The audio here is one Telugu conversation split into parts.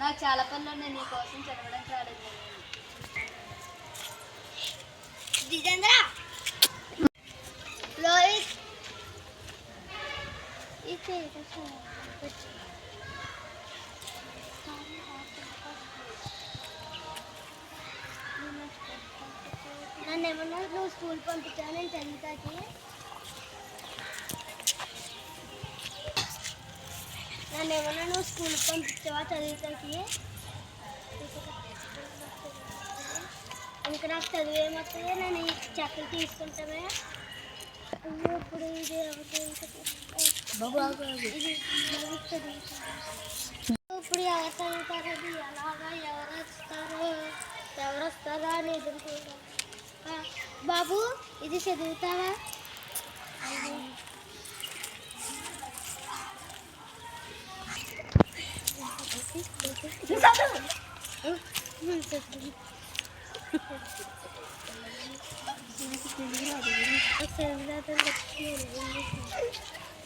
నాకు చాలా పనులు ఉన్నాయి, నీ కోసం చదవడానికి రాలేదు. జితేంద్ర లోహిత్ నన్ను ఏమన్నా నువ్వు స్కూల్ పంపించావు, నేను చదువుతాకి. నన్ను ఏమన్నా నువ్వు స్కూల్ పంపించావా చదువుతాకి? ఇంకా నాకు చదువు ఏమవుతుంది, నేను ఈ చెక్కలు తీసుకుంటామే. ఇప్పుడు ఇది ఇప్పుడు ఎవరు చదువుతారు, అది ఎలాగా, ఎవరు వస్తారా అని ఎదుర్కొంటారు. బాబు ఇది చదువుతావా?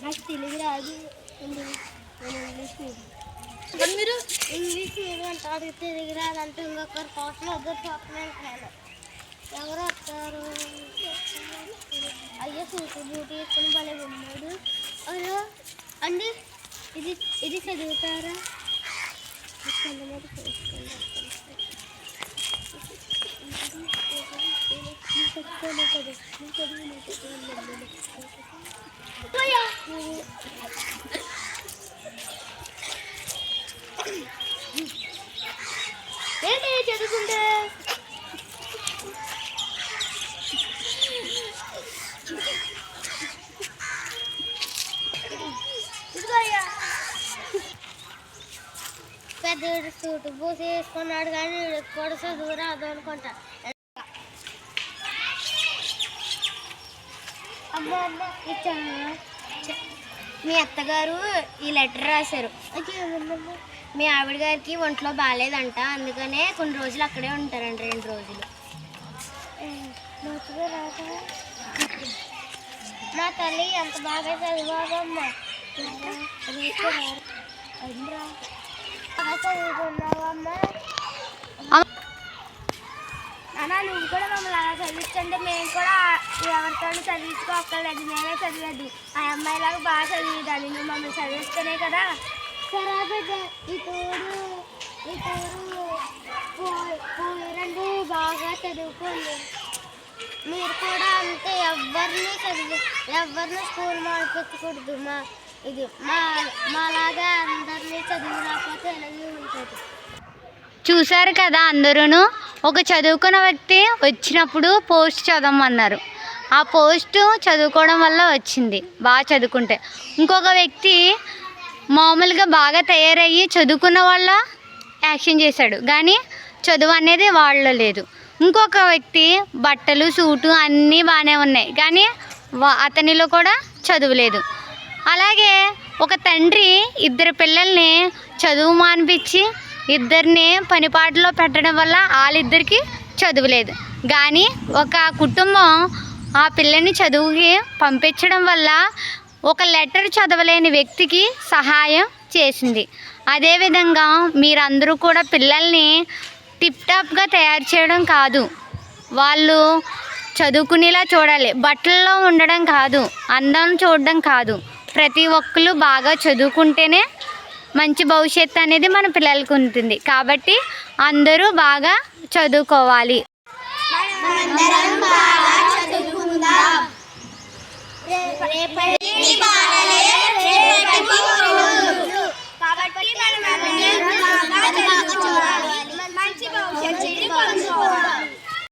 నాకు తెలుగు రాదు, మీరు ఇంగ్లీష్ ఏమంటే అడిగి తెలుగు రాదంటే ఇంకొకరు కోసం వద్దరు చూస్తున్నాను అంటున్నాను. ఎవరు వస్తారు? అయ్యో సూటు బూటీ వేసుకొని భలే ఉన్నాడు. అయ్యో అండి ఇది చదువుతారా? ఏంటి చదువుకుంటే పెద్ద సూటు పూసి వేసుకున్నాడు కానీ కూడా చదువు రాదు అనుకుంటా. మీ అత్తగారు ఈ లెటర్ రాశారు. మీ ఆవిడ గారికి ఒంట్లో బాగాలేదంట, అందుకనే కొన్ని రోజులు అక్కడే ఉంటారంట, 2 రోజులు. నా తల్లి ఎంత బాగా చదివావమ్మా, చదువుకున్నావమ్మా. అన్నా నువ్వు కూడా మమ్మల్ని అలా చదివించండి, మేము కూడా ఎవరితో చదివించుకోక్కర్లేదు, మేమే చదివేది. ఆ అమ్మాయిలాగా బాగా చదివేదాన్ని, నువ్వు మమ్మల్ని చదివిస్తేనే కదా. సరే బిడ్డ ఈ టూరు పోయిరండి, బాగా చదువుకోండి. మీరు కూడా అంతే, ఎవరిని స్కూల్ మాడిపించకూడదు. మాలాగా అందరినీ చదువు రాకపోతే ఎలాగే ఉంటుంది. చూశారు కదా, అందరూ ఒక చదువుకున్న వ్యక్తి వచ్చినప్పుడు పోస్ట్ చదవమన్నారు. ఆ పోస్టు చదువుకోవడం వల్ల వచ్చింది, బాగా చదువుకుంటే. ఇంకొక వ్యక్తి మామూలుగా బాగా తయారయ్యి చదువుకున్న వాళ్ళ యాక్షన్ చేశాడు, కానీ చదువు అనేది వాళ్ళలో లేదు. ఇంకొక వ్యక్తి బట్టలు సూటు అన్నీ బాగానే ఉన్నాయి, కానీ అతనిలో కూడా చదువు లేదు. అలాగే ఒక తండ్రి 2 పిల్లల్ని చదువు మానిపించి ఇద్దరిని పనిపాటలో పెట్టడం వల్ల వాళ్ళిద్దరికి చదువు లేదు. కానీ ఒక కుటుంబం ఆ పిల్లని చదువుకి పంపించడం వల్ల ఒక లెటర్ చదవలేని వ్యక్తికి సహాయం చేసింది. అదేవిధంగా మీరందరూ కూడా పిల్లల్ని టిప్ టాప్గా తయారు చేయడం కాదు, వాళ్ళు చదువుకునేలా చూడాలి. బట్టల్లో ఉండడం కాదు, అందం చూడడం కాదు. ప్రతి ఒక్కరు బాగా చదువుకుంటేనే మంచి భవిష్యత్తు అనేది మన పిల్లలకు ఉంటుంది. కాబట్టి అందరూ బాగా చదువుకోవాలి.